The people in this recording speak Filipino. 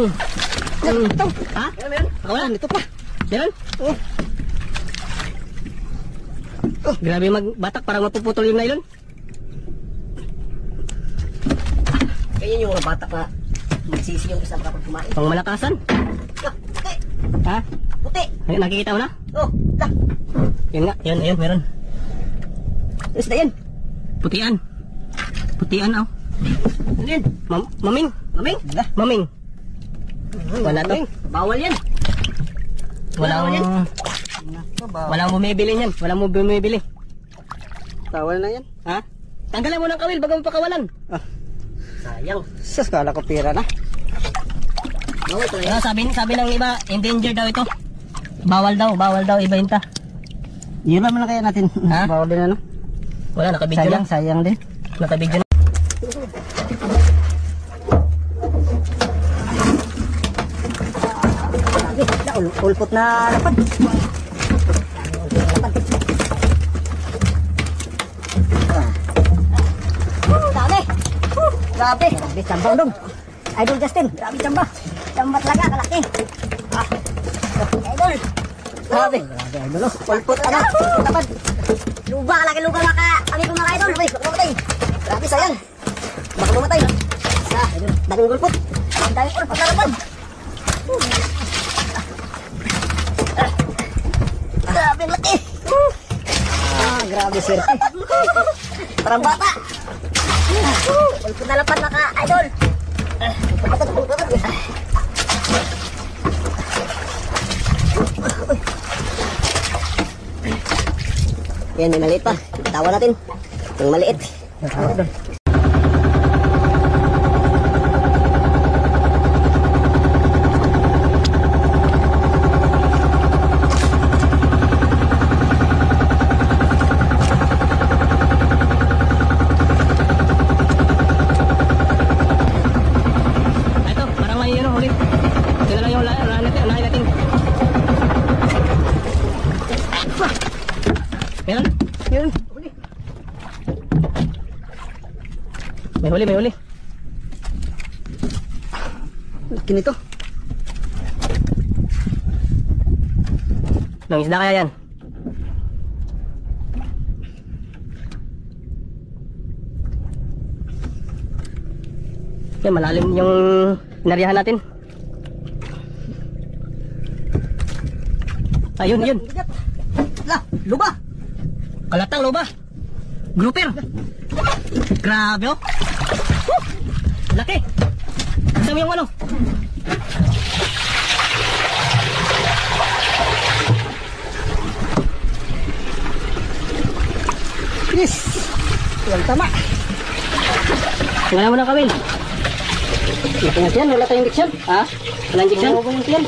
Ito. Ha? Meron. Wala. Ito pa. Meron? Oh. Grabe magbatak, parang mapuputol yung nylon. Kaya yung mga batak na magsisi yung isa kapag kumain. Pang malakasan. Puti. Ha? Puti. Ay, nakikita mo na? Oh, dah. Yun nga, yun, ayun, meron. Isda yan. Putian. Putian, oh. Ano yan? Maming. Maming? Dah. Maming. Wala to. Bawal yan. Walang, walang bumibili niyan. Walang bumibili. Bawal na yan. Ha? Tanggalan mo ng kawil bago mo pakawalan. Sayang. Sus, kala ko pira na. Bawal talaga. Sabi ng iba, endangered daw ito. Bawal daw ibenta. Yun naman na kaya natin. Ha? Bawal din ano? Wala, nakabidyo na. Sayang din. Nakabidyo na. Ulpot na lapad. Dami. Grabe. Grabe, chamba dong. Idol Justin, grabe chamba. Chamba talaga, kalaki. Idol. Grabe. Grabe, idol. Ulpot na. Ulpot lapad. Luba, kalaki luba maka. Kami kong mga idol. Mamatay. Grabe, sayang. Baka mamatay. Daming ulpot. Daming ulpot na lapad. Grabe laki. Grabe sir. Parang bata. Ulpot na lapad maka idol. Yan, may maliit pa. Tawa natin. Yung maliit. Meron? Meron. May huli, may huli. Laki nito. Nang isda kaya yan? Yan, malalim yung pinarihan natin. Ayun, yun. Lah, luba. Kalatang loba. Grouper. Grabe oh. Laki. Isang yung ano. Yes. Walang tama. Tingnan mo ng kawil. Laki na yan, wala tayong diksyon. Ha? Walang injection? Wala tayong diksyon.